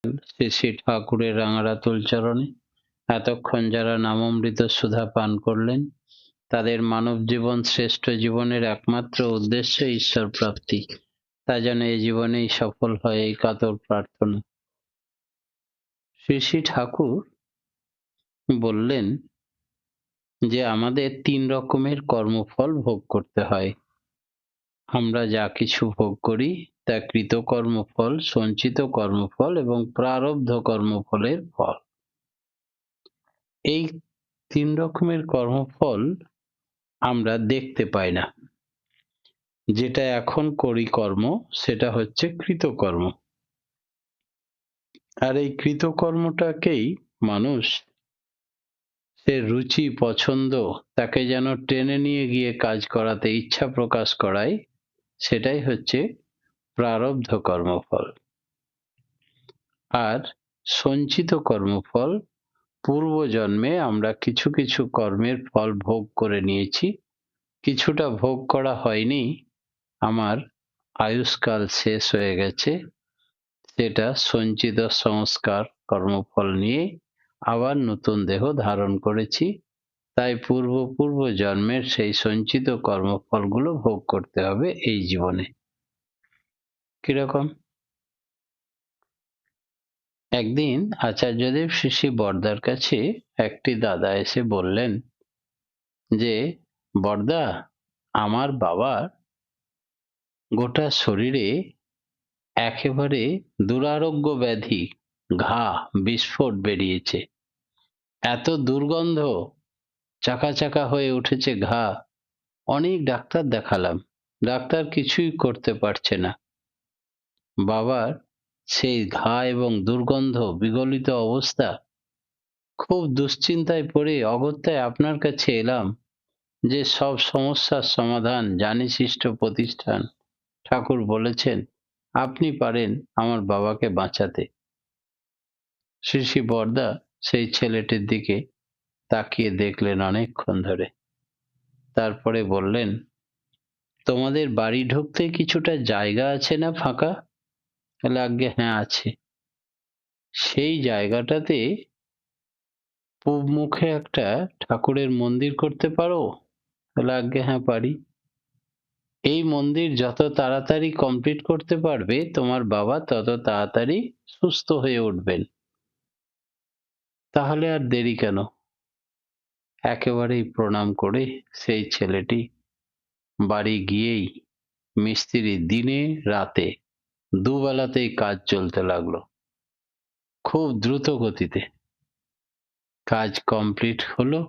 শ্রী শ্রী ঠাকুরের রাঙারাতুল চরণে। এতক্ষণ যারা নামামৃত সুধা পান করলেন, তাদের মানব জীবন শ্রেষ্ঠ জীবনের একমাত্র উদ্দেশ্য ঈশ্বর প্রাপ্তি। তা যেন এই জীবনেই সফল হয়, এই কাতর প্রার্থনা। শ্রী শ্রী ঠাকুর বললেন যে আমাদের ৩ রকমের কর্মফল ভোগ করতে হয়। আমরা যা কিছু ভোগ করি তা কৃতকর্মফল, সঞ্চিত কর্মফল এবং প্রারব্ধ কর্মফলের ফল। এই ৩ রকমের কর্মফল আমরা দেখতে পাই না। যেটা এখন করি কর্ম, সেটা হচ্ছে কৃতকর্ম। আর এই কৃতকর্মটাকেই মানুষ সে রুচি পছন্দ তাকে যেন টেনে নিয়ে গিয়ে কাজ করাতে ইচ্ছা প্রকাশ করায়, সেটাই হচ্ছে প্রারব্ধ কর্মফল। আর সঞ্চিত কর্মফল, পূর্বজন্মে আমরা কিছু কিছু কর্মের ফল ভোগ করে নিয়েছি, কিছুটা ভোগ করা হয়নি, আমার আয়ুষ্কাল শেষ হয়ে গেছে, সেটা সঞ্চিত সংস্কার কর্মফল নিয়ে আবার নতুন দেহ ধারণ করেছি। তাই পূর্ব জন্মের সেই সঞ্চিত কর্মফলগুলো ভোগ করতে হবে এই জীবনে। কিরকম? একদিন আচার্যদেব শ্রী শ্রী বরদার কাছে একটি দাদা এসে বললেন যে, বরদা, আমার বাবার গোটা শরীরে একেবারে দুরারোগ্য ব্যাধি, ঘা, বিস্ফোট বেরিয়েছে। এত দুর্গন্ধ, চাকা চাকা হয়ে উঠেছে ঘা। অনেক ডাক্তার দেখালাম, ডাক্তার কিছুই করতে পারছে না। বাবার সেই ঘা এবং দুর্গন্ধ বিগলিত অবস্থা, খুব দুশ্চিন্তায় পড়ে অগত্যায় আপনার কাছে এলাম যে সব সমস্যার সমাধান জানিশিষ্ট প্রতিষ্ঠান ঠাকুর বলেছেন আপনি পারেন আমার বাবাকে বাঁচাতে। শ্রী শ্রী বরদা সেই ছেলেটির দিকে তাকিয়ে দেখলেন অনেকক্ষণ ধরে। তারপরে বললেন, তোমাদের বাড়ি ঢুকতে কিছুটা জায়গা আছে না ফাঁকা? বলে, আজ্ঞে হ্যাঁ আছে। সেই জায়গাটাতে পূব মুখে একটা ঠাকুরের মন্দির করতে পারো? বলে, আজ্ঞে হ্যাঁ পারি। এই মন্দির যত তাড়াতাড়ি কমপ্লিট করতে পারবে তোমার বাবা তত তাড়াতাড়ি সুস্থ হয়ে উঠবেন। তাহলে আর দেরি কেন? একেবারেই প্রণাম করে সেই ছেলেটি বাড়ি গিয়েই মিস্ত্রি দিনে রাতে দুবেলাতেই কাজ চলতে লাগলো, খুব দ্রুত গতিতে। কাজ কমপ্লিট হলো,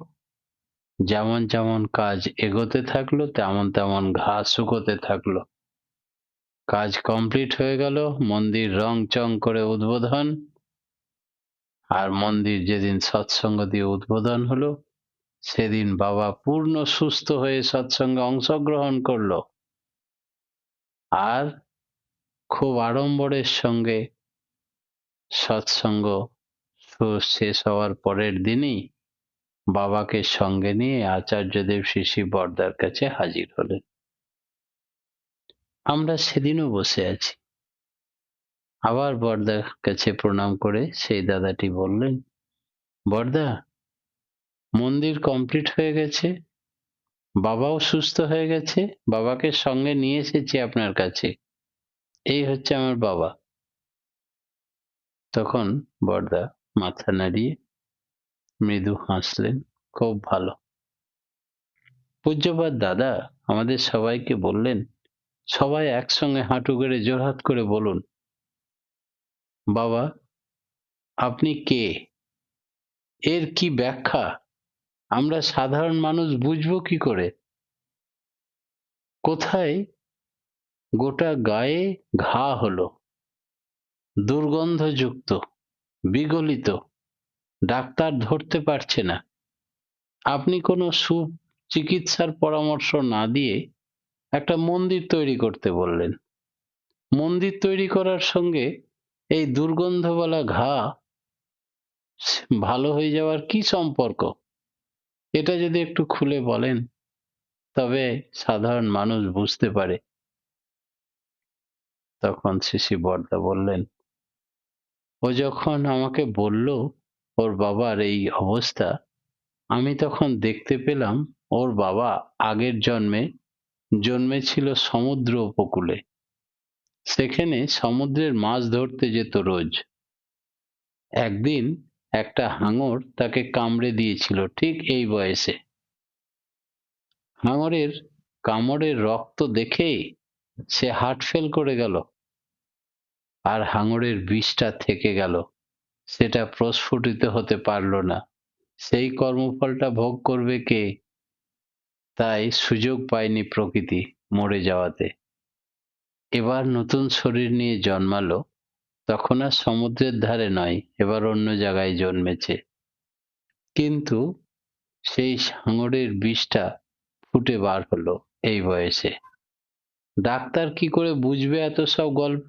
যেমন যেমন কাজ এগোতে থাকলো তেমন তেমন ঘা শুকোতে থাকলো। কাজ কমপ্লিট হয়ে গেল, মন্দির রং চং করে উদ্বোধন। আর মন্দির যেদিন সৎসঙ্গ দিয়ে উদ্বোধন হলো, সেদিন বাবা পূর্ণ সুস্থ হয়ে সৎসঙ্গে অংশগ্রহণ করলো। আর খুব আড়ম্বরের সঙ্গে সৎসঙ্গ শেষ হওয়ার পরের দিনই বাবাকে সঙ্গে নিয়ে আচার্যদেব শ্রী শ্রী বরদার কাছে হাজির হলেন। আমরা সেদিনও বসে আছি। আবার বরদার কাছে প্রণাম করে সেই দাদাটি বললেন, বরদা, মন্দির কমপ্লিট হয়ে গেছে, বাবাও সুস্থ হয়ে গেছে, বাবাকে সঙ্গে নিয়ে এসেছি আপনার কাছে, এই হচ্ছে আমার বাবা। তখন বরদা মাথা নাড়িয়ে মৃদু হাসলেন, খুব ভালো। পূজ্যপাদ দাদা আমাদের সবাইকে বললেন, সবাই একসঙ্গে হাঁটু গেড়ে জোড়হাত করে বলুন, বাবা আপনি কে? এর কি ব্যাখ্যা আমরা সাধারণ মানুষ বুঝবো কি করে? কোথায় গোটা গায়ে ঘা হলো, দুর্গন্ধযুক্ত, বিগলিত, ডাক্তার ধরতে পারছে না, আপনি কোনো সুচিকিৎসার পরামর্শ না দিয়ে একটা মন্দির তৈরি করতে বললেন। মন্দির তৈরি করার সঙ্গে এই দুর্গন্ধওয়ালা ঘা ভালো হয়ে যাওয়ার কি সম্পর্ক? এটা যদি একটু খুলে বলেন তবে সাধারণ মানুষ বুঝতে পারে। তখন শ্রী শ্রী বরদা বললেন, ও যখন আমাকে বলল ওর বাবার এই অবস্থা, আমি তখন দেখতে পেলাম ওর বাবা আগের জন্মে জন্মেছিল সমুদ্র উপকূলে। সেখানে সমুদ্রের মাছ ধরতে যেত রোজ। একদিন একটা হাঙর তাকে কামড়ে দিয়েছিল ঠিক এই বয়সে। হাঙরের কামড়ের রক্ত দেখে সে হার্ট ফেল করে গেল, আর হাঙরের বিষটা থেকে গেল। সেটা প্রস্ফুটিত হতে পারল না। সেই কর্মফলটা ভোগ করবে কে? তাই সুযোগ পায়নি প্রকৃতি মরে যাওয়াতে। এবার নতুন শরীর নিয়ে জন্মালো, তখন আর সমুদ্রের ধারে নয়, এবার অন্য জায়গায় জন্মেছে। কিন্তু সেই হাঙরের বিষটা ফুটে বার হলো এই বয়সে। ডাক্তার কি করে বুঝবে এত সব গল্প?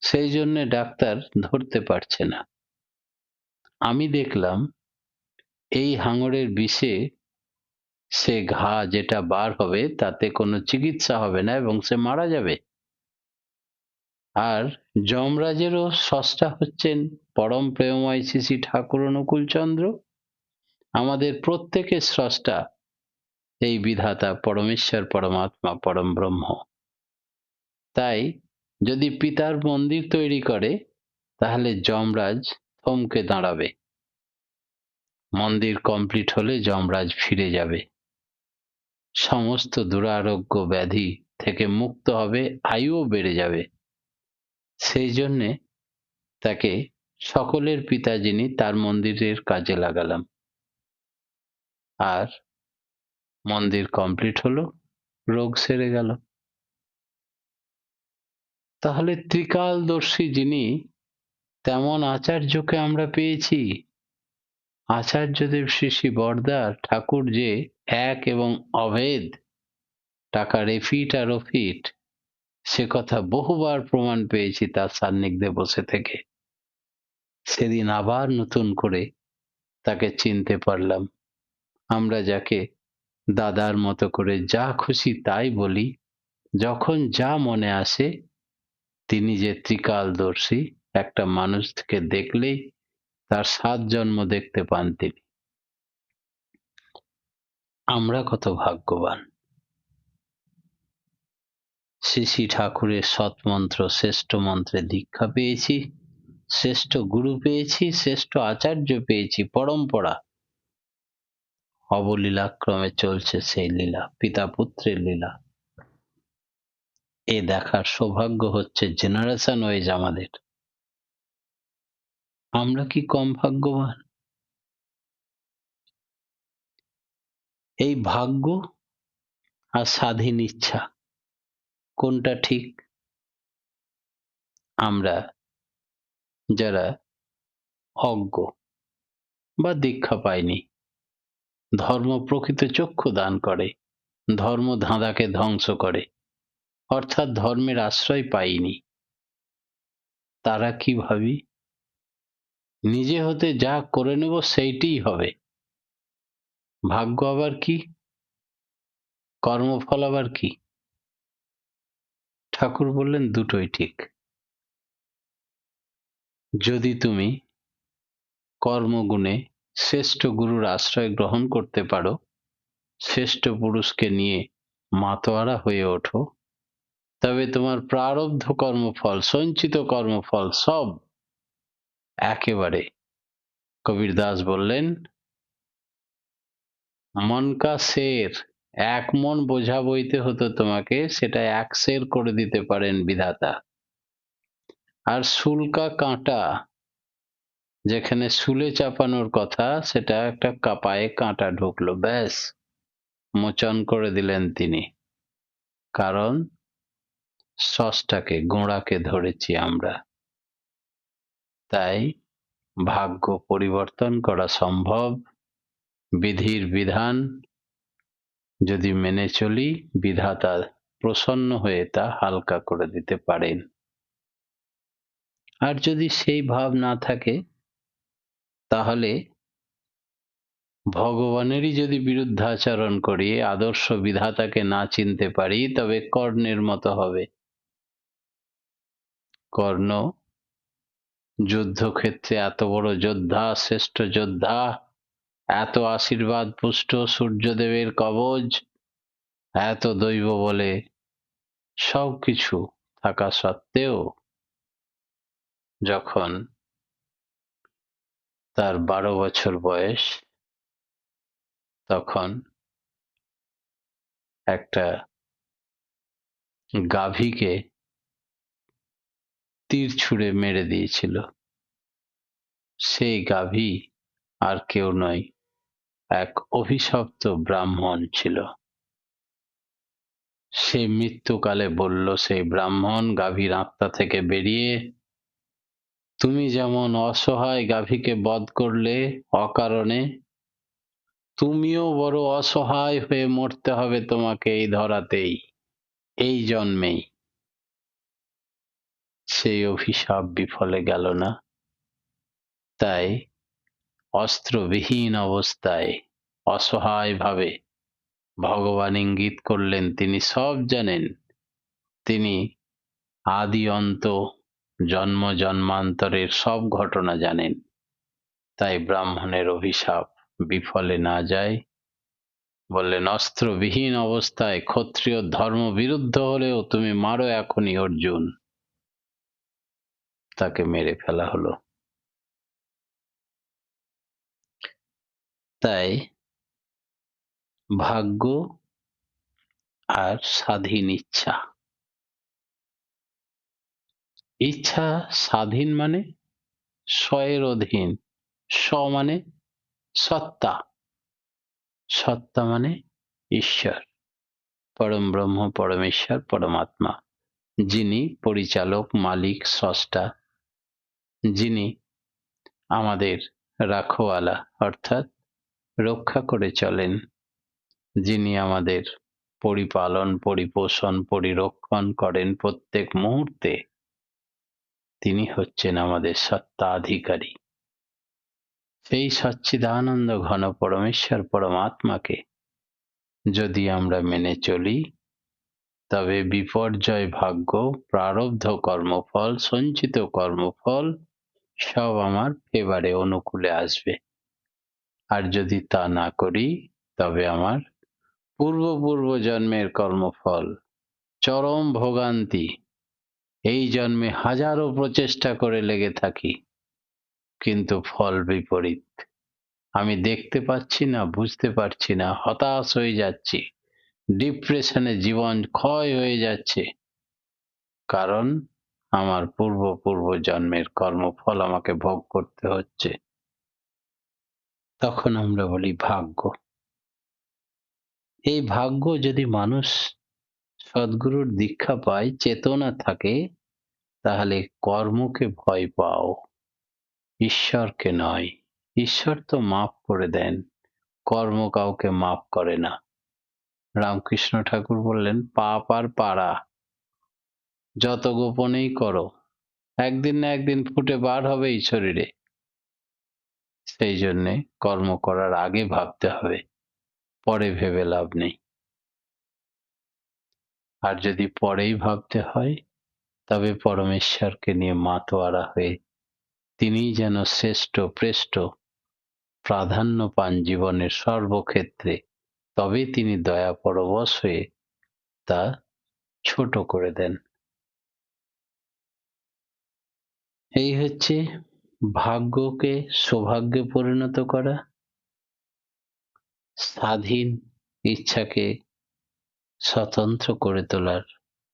সেই জন্য ডাক্তার ধরতে পারছে না। আমি দেখলাম এই হাঙরের বিষে সে ঘা যেটা বার হবে তাতে কোনো চিকিৎসা হবে না এবং সে মারা যাবে। আর যমরাজেরও স্রষ্টা হচ্ছেন পরম প্রেমময় শ্রী শ্রী ঠাকুর অনুকূলচন্দ্র। আমাদের প্রত্যেকের স্রষ্টা এই বিধাতা পরমেশ্বর পরমাত্মা পরম ব্রহ্ম। তাই যদি পিতার মন্দির তৈরি করে তাহলে যমরাজ থমকে দাঁড়াবে। মন্দির কমপ্লিট হলে যমরাজ ফিরে যাবে, সমস্ত দুরারোগ্য ব্যাধি থেকে মুক্ত হবে, আয়ুও বেড়ে যাবে। সেই জন্যে তাকে সকলের পিতা যিনি তার মন্দিরের কাজে লাগালাম। আর মন্দির কমপ্লিট হলো, রোগ সেরে গেল। তাহলে ত্রিকালদর্শী যিনি, তেমন আচার্যকে আমরা পেয়েছি। আচার্যদেব শ্রী শ্রী বরদার ঠাকুর যে এক এবং অভেদ, টাকা রেফিট আর রফিট, সে কথা বহুবার প্রমাণ পেয়েছি তার সান্নিধ্যে বসে থেকে। সেদিন আবার নতুন করে তাকে চিনতে পারলাম। আমরা যাকে দাদার মতো করে যা খুশি তাই বলি, যখন যা মনে আসে, তিনি যে ত্রিকালদর্শী, একটা মানুষকে দেখলেই তার 7 জন্ম দেখতে পান তিনি। আমরা কত ভাগ্যবান। শ্রী শ্রী ঠাকুরের সৎমন্ত্র শ্রেষ্ঠ মন্ত্রে দীক্ষা পেয়েছি, শ্রেষ্ঠ গুরু পেয়েছি, শ্রেষ্ঠ আচার্য পেয়েছি, পরম্পরা অবলীলাক্রমে চলছে সেই লীলা, পিতা পুত্রের লীলা। এ দেখার সৌভাগ্য হচ্ছে জেনারেশন ওয়াইজ আমাদের। আমরা কি কম ভাগ্যবান? এই ভাগ্য আর স্বাধীন ইচ্ছা কোনটা ঠিক? আমরা যারা অজ্ঞ বা দীক্ষা পাইনি, ধর্ম প্রকৃত চক্ষু দান করে, ধর্ম ধাঁধাকে ধ্বংস করে, অর্থাৎ ধর্মের আশ্রয় পাইনি, তারা কি ভাবি? নিজে হতে যা করে নেব সেইটিই হবে। ভাগ্য আবার কি? কর্মফল আবার কি? ঠাকুর বললেন দুটোই ঠিক। যদি তুমি কর্মগুণে শ্রেষ্ঠ গুরুর আশ্রয় গ্রহণ করতে পারো, শ্রেষ্ঠ পুরুষকে নিয়ে মাতোয়ারা হয়ে ওঠো, তবে তোমার প্রারব্ধ কর্মফল, সঞ্চিত কর্মফল সব একেবারে, কবির দাস বললেন, মন কা শের, 1 মন বোঝা বইতে হতো তোমাকে, সেটা 1 সের করে দিতে পারেন বিধাতা। আর শুল্কা কাঁটা, যেখানে শুলে চাপানোর কথা সেটা একটা পায়ে কাঁটা ঢুকলো, ব্যাস মোচন করে দিলেন তিনি। কারণ স্রষ্টাকে, গোড়াকে ধরেছি আমরা। তাই ভাগ্য পরিবর্তন করা সম্ভব। বিধির বিধান যদি মেনে চলি, বিধাতা প্রসন্ন হয়ে তা হালকা করে দিতে পারেন। আর যদি সেই ভাব না থাকে, তাহলে ভগবানেরই যদি বিরুদ্ধাচরণ করি, আদর্শ বিধাতাকে না চিনতে পারি, তবে কর্ণের মতো হবে। কর্ণ যুদ্ধক্ষেত্রে এত বড় যোদ্ধা, শ্রেষ্ঠ যোদ্ধা, এত আশীর্বাদ পুষ্ট সূর্যদেবের কবচ, এত দৈব বলে সবকিছু থাকা সত্ত্বেও যখন তার 12 বছর বয়স, তখন একটা গাভীকে তীর ছুঁড়ে মেরে দিয়েছিল। সেই গাভী আর কেউ নয়, এক অভিশপ্ত ব্রাহ্মণ ছিল। সে মৃত্যুকালে বলল, সেই ব্রাহ্মণ গাভীর আত্মা থেকে বেরিয়ে, তুমি যেমন অসহায় গাভীকে বধ করলে অকারণে, তুমিও বড় অসহায় হয়ে মরতে হবে তোমাকে এই ধরাতেই, এই জন্মেই। সেই অভিশাপ বিফলে গেল না। তাই অস্ত্রবিহীন অবস্থায় অসহায়ভাবে ভগবান ইঙ্গিত করলেন, তিনি সব জানেন, তিনি আদি অন্ত জন্ম জন্মান্তরের সব ঘটনা জানেন। তাই ব্রাহ্মণের অভিশাপ বিফলে না যায়, বললেন অস্ত্রবিহীন অবস্থায় ক্ষত্রিয় ধর্ম বিরুদ্ধ হলেও তুমি মারো এখনই অর্জুন। তাকে মেরে ফেলা হলো। তাই ভাগ্য আর স্বাধীন ইচ্ছা। ইচ্ছা স্বাধীন মানে স্বয়ের অধীন, স্ব মানে সত্তা, সত্তা মানে ঈশ্বর, পরম ব্রহ্ম, পরমেশ্বর, পরমাত্মা, যিনি পরিচালক, মালিক, স্রষ্টা, যিনি আমাদের রাখওয়ালা অর্থাৎ রক্ষা করে চলেন, যিনি আমাদের পরিপালন, পরিপোষণ, পরিরক্ষণ করেন প্রত্যেক মুহূর্তে, তিনি হচ্ছেন আমাদের সত্তাধিকারী। সেই সচ্চিদানন্দ ঘন পরমেশ্বর পরমাত্মাকে যদি আমরা মেনে চলি, তবে বিপর্যয় ভাগ্য, প্রারব্ধ কর্মফল, সঞ্চিত কর্মফল সব আমার ফেভারে, অনুকূলে আসবে। আর যদি তা না করি, তবে আমার পূর্ব জন্মের কর্মফল, চরম ভোগান্তি, এই জন্মে হাজারো প্রচেষ্টা করে লেগে থাকি, কিন্তু ফল বিপরীত। আমি দেখতে পাচ্ছি না, বুঝতে পারছি না, হতাশ হয়ে যাচ্ছি, ডিপ্রেশনে জীবন ক্ষয় হয়ে যাচ্ছে, কারণ আমার পূর্ব জন্মের কর্মফল আমাকে ভোগ করতে হচ্ছে। তখন আমরা বলি ভাগ্য। এই ভাগ্য যদি মানুষ সদ্গুরুর দীক্ষা পায়, চেতনা থাকে, তাহলে কর্মকে ভয় পাও, ঈশ্বরকে নয়। ঈশ্বর তো মাফ করে দেন, কর্ম কাউকে মাফ করে না। রামকৃষ্ণ ঠাকুর বললেন, পাপ আর পাড়া যত গোপনেই করো, একদিন না একদিন ফুটে বার হবে এই শরীরে। সেই জন্যে কর্ম করার আগে ভাবতে হবে, পরে ভেবে লাভ নেই। আর যদি পরেই ভাবতে হয়, তবে পরমেশ্বরকে নিয়ে মাতোয়ারা হয়ে তিনিই যেন শ্রেষ্ঠ প্রেষ্ঠ প্রাধান্য পান জীবনের সর্বক্ষেত্রে, তবে তিনি দয়া পরবশ হয়ে তা ছোট করে দেন। এই হচ্ছে ভাগ্যকে সৌভাগ্যে পরিণত করা, স্বাধীন ইচ্ছাকে স্বতন্ত্র করে তোলার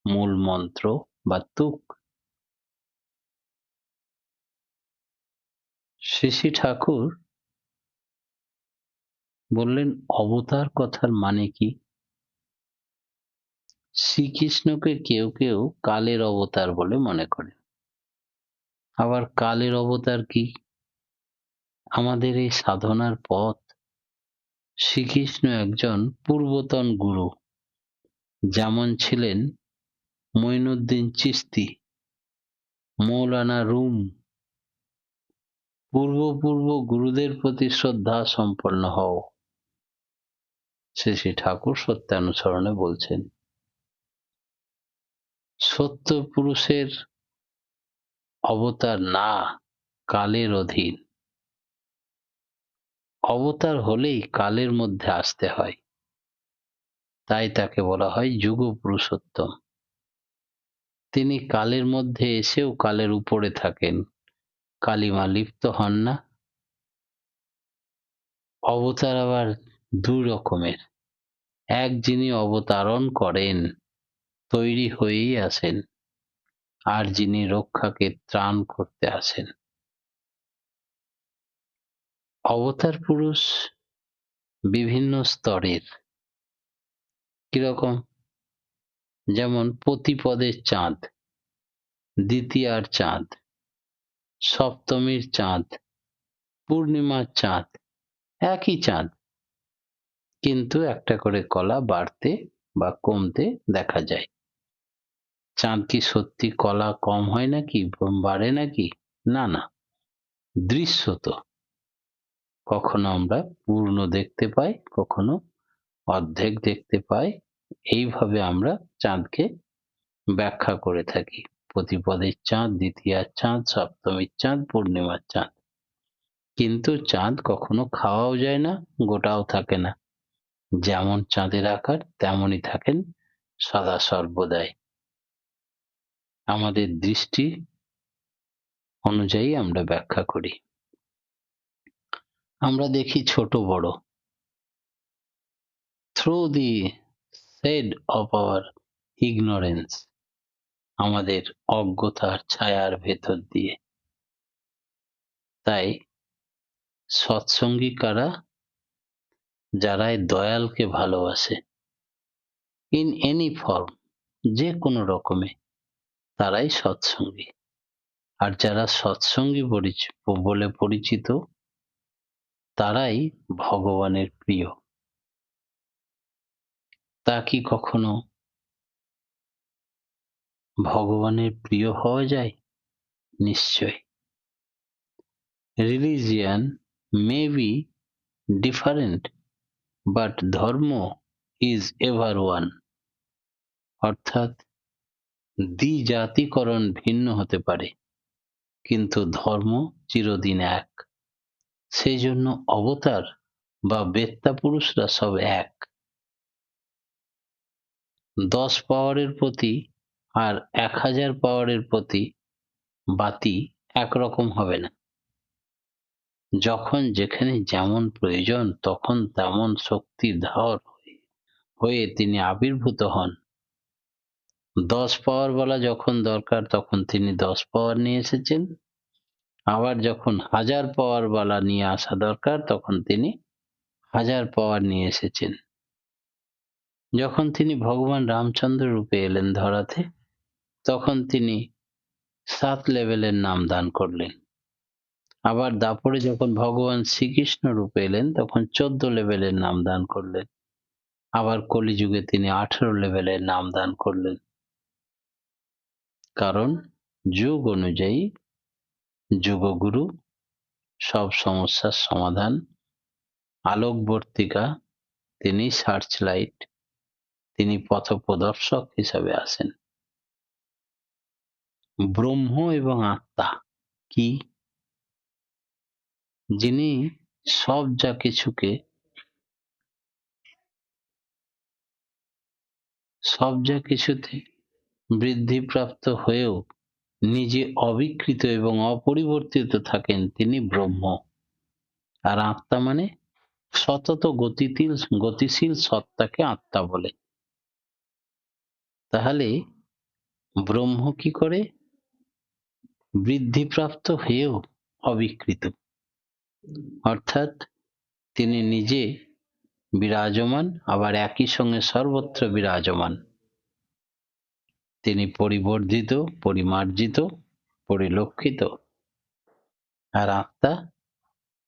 মূল মন্ত্র বা তুক। শ্রী ঠাকুর বললেন, অবতার কথার মানে কি? শ্রীকৃষ্ণকে কেউ কেউ কালের অবতার বলে মনে করে। আবার কালের অবতার কি? আমাদের এই সাধনার পথ, শ্রীকৃষ্ণ একজন পূর্বতন গুরু, যেমন ছিলেন মঈনুদ্দিন চিশতি, মৌলানা রুম। পূর্ব গুরুদের প্রতি শ্রদ্ধা সম্পন্ন হও, শ্রী ঠাকুর সত্যানুসরণে বলছেন। সত্য পুরুষের অবতার না, কালের অধীন। অবতার হলেই কালের মধ্যে আসতে হয়, তাই তাকে বলা হয় যুগ পুরুষোত্তম। তিনি কালের মধ্যে এসেও কালের উপরে থাকেন, কালিমা লিপ্ত হন না। অবতার আবার দুই রকমের। এক, যিনি অবতারণ করেন, তৈরি হয়েই আসেন, আর যিনি রক্ষাকে ত্রাণ করতে আসেন। অবতার পুরুষ বিভিন্ন স্তরের। কিরকম? যেমন প্রতিপদের চাঁদ, দ্বিতীয়ার চাঁদ, সপ্তমীর চাঁদ, পূর্ণিমার চাঁদ, একই চাঁদ, কিন্তু একটা করে কলা বাড়তে বা কমতে দেখা যায়। চাঁদ কি সত্যি কলা কম হয় নাকি, বাড়ে নাকি? না না, দৃশ্যত কখনো আমরা পূর্ণ দেখতে পাই, কখনো অর্ধেক দেখতে পাই। এইভাবে আমরা চাঁদকে ব্যাখ্যা করে থাকি। প্রতিপদের চাঁদ, দ্বিতীয়ার চাঁদ, সপ্তমীর চাঁদ, পূর্ণিমার চাঁদ। কিন্তু চাঁদ কখনো খাওয়াও যায় না, গোটাও থাকে না। যেমন চাঁদের আকার তেমনই থাকেন সদা সর্বদাই। আমাদের দৃষ্টি অনুযায়ী আমরা ব্যাখ্যা করি। আমরা দেখি ছোট বড়, through the shade of our ignorance, আমাদের অজ্ঞতার ছায়ার ভেতর দিয়ে। তাই সৎসঙ্গী কারা? যারা দয়ালকে ভালোবাসে, ইন এনি ফর্ম, যে কোনো রকমে, তারাই সৎসঙ্গী। আর যারা সৎসঙ্গী বলে পরিচিত, তারাই ভগবানের প্রিয়। তা কি কখনো ভগবানের প্রিয় হওয়া যায়? নিশ্চয়। Religion may be different, but ধর্ম ইজ এভার ওয়ান। অর্থাৎ দ্বিজাতিকরণ ভিন্ন হতে পারে, কিন্তু ধর্ম চিরদিন এক। সেই জন্য অবতার বা বেত্তা পুরুষরা সব এক। 10 পাওয়ারের প্রতি আর 1000 পাওয়ারের প্রতি বাতি একরকম হবে না। যখন যেখানে যেমন প্রয়োজন তখন তেমন শক্তির ধর হয়ে তিনি আবির্ভূত হন। 10 পাওয়ার বলা যখন দরকার তখন তিনি 10 পাওয়ার নিয়ে এসেছেন, আবার যখন 1000 পাওয়ার বলা নিয়ে আসা দরকার তখন তিনি 1000 পাওয়ার নিয়ে এসেছেন। যখন তিনি ভগবান রামচন্দ্র রূপে এলেন ধরাতে, তখন তিনি 7 লেভেলের নাম দান করলেন। আবার দাপরে যখন ভগবান শ্রীকৃষ্ণ রূপে এলেন তখন 14 লেভেলের নাম দান করলেন। আবার কলিযুগে তিনি 18 লেভেলের নাম দান করলেন। কারণ যুগ অনুযায়ী যোগগুরু সব সমস্যার সমাধান, আলোকবর্তিকা, তিনি সার্চ লাইট, তিনি পথপ্রদর্শক হিসাবে আসেন। ব্রহ্ম এবং আত্মা কি? যিনি সব যা কিছুতে বৃদ্ধিপ্রাপ্ত হয়েও নিজে অবিকৃত এবং অপরিবর্তিত থাকেন, তিনি ব্রহ্ম। আর আত্মা মানে সতত গতিশীল সত্তাকে আত্মা বলে। তাহলে ব্রহ্ম কি করে? বৃদ্ধিপ্রাপ্ত হয়েও অবিকৃত, অর্থাৎ তিনি নিজে বিরাজমান, আবার একই সঙ্গে সর্বত্র বিরাজমান। তিনি পরিবর্ধিত, পরিমার্জিত, পরিলক্ষিত। আর আত্মা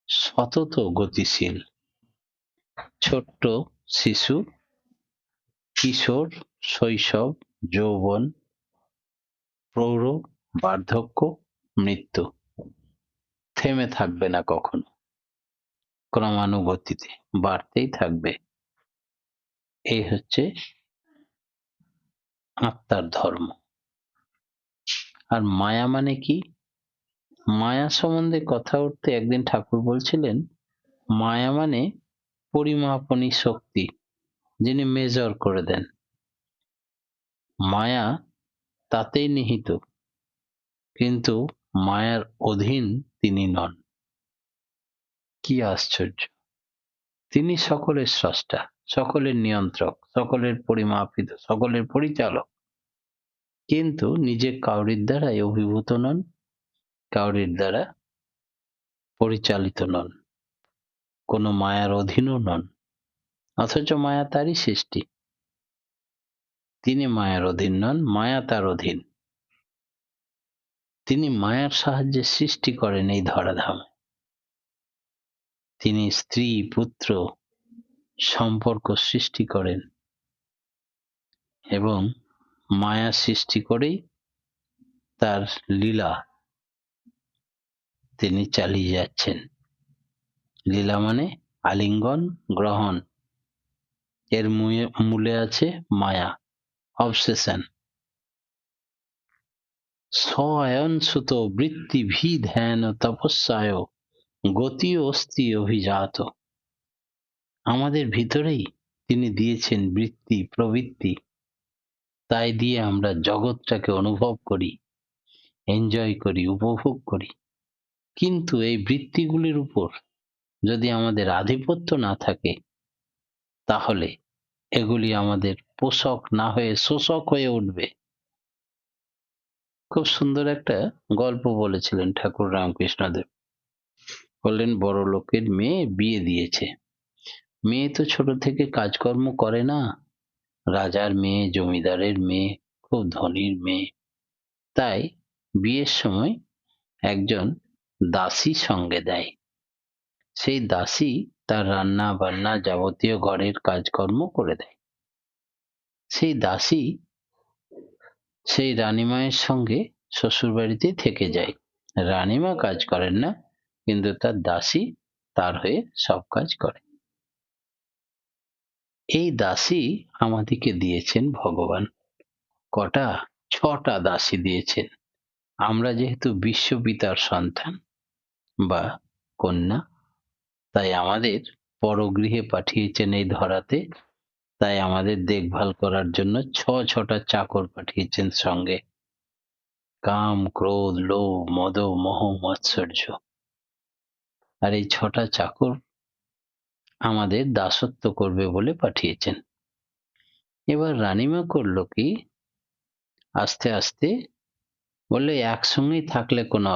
সতত গতিশীল। ছোট্ট শিশু, কিশোর, শৈশব, যৌবন, প্রৌঢ়, বার্ধক্য, মৃত্যু, থেমে থাকবে না কখনো, ক্রমানুগতিতে বাড়তেই থাকবে। এই হচ্ছে আত্মার ধর্ম। আর মায়া মানে কি? মায়া সম্বন্ধে কথা উঠতে একদিন ঠাকুর বলছিলেন, মায়া মানে পরিমাপনী শক্তি, যিনি মেজার করে দেন। মায়া তাতেই নিহিত, কিন্তু মায়ার অধীন তিনি নন। কি আশ্চর্য! তিনি সকলের স্রষ্টা, সকলের নিয়ন্ত্রক, সকলের পরিমাপিত, সকলের পরিচালক, কিন্তু নিজে কাউরির দ্বারাই অভিভূত নন, কাউরির দ্বারা পরিচালিত নন, কোনো মায়ার অধীনও নন, অথচ মায়া তারই সৃষ্টি। তিনি মায়ার অধীন নন, মায়া তার অধীন। তিনি মায়ার সাহায্যে সৃষ্টি করেন এই ধরাধামে। তিনি স্ত্রী পুত্র সম্পর্ক সৃষ্টি করেন এবং মায়া সৃষ্টি করেই তার লীলা তিনি চালিয়ে যাচ্ছেন। লীলা মানে আলিঙ্গন গ্রহণ, এর মূলে আছে মায়া, অবসেশন। স্বয়ংসুত বৃত্তিভি ধ্যান তপস্যায় গতি অস্তি অভিজাত। আমাদের ভিতরেই তিনি দিয়েছেন বৃত্তি প্রবৃত্তি, তাই দিয়ে আমরা জগৎটাকে অনুভব করি, এনজয় করি, উপভোগ করি। কিন্তু এই বৃত্তিগুলির উপর যদি আমাদের আধিপত্য না থাকে, তাহলে এগুলি আমাদের পোষক না হয়ে শোষক হয়ে উঠবে। খুব সুন্দর একটা গল্প বলেছিলেন ঠাকুর রামকৃষ্ণদেব। বললেন, বড় লোকের মেয়ে বিয়ে দিয়েছে। মেয়ে তো ছোট থেকে কাজকর্ম করে না, রাজার মেয়ে, জমিদারের মেয়ে, খুব ধনীর মেয়ে। তাই বিয়ের সময় একজন দাসী সঙ্গে দেয়। সেই দাসী তার রান্না বান্না যাবতীয় ঘরের কাজকর্ম করে দেয়। সেই দাসী সেই রানীমায়ের সঙ্গে শ্বশুর বাড়িতেই থেকে যায়। রানীমা কাজ করেন না, কিন্তু তার দাসী তার হয়ে সব কাজ করে। এই দাসী আমাদেরকে দিয়েছেন ভগবান। কটা? 6টা দাসী দিয়েছেন। আমরা যেহেতু বিশ্বপিতার সন্তান বা কন্যা, তাই আমাদের পরগৃহে পাঠিয়েছেন এই ধরাতে। তাই আমাদের দেখভাল করার জন্য 6টা চাকর পাঠিয়েছেন সঙ্গে। কাম, ক্রোধ, লোভ, মদ, মোহ, মাৎসর্য। আর এই 6টা চাকর আমাদের দাসত্ব করবে বলে পাঠিয়েছেন। এবার রানীমা করলো কি, আস্তে আস্তে বললে একসঙ্গেই থাকলে কোনো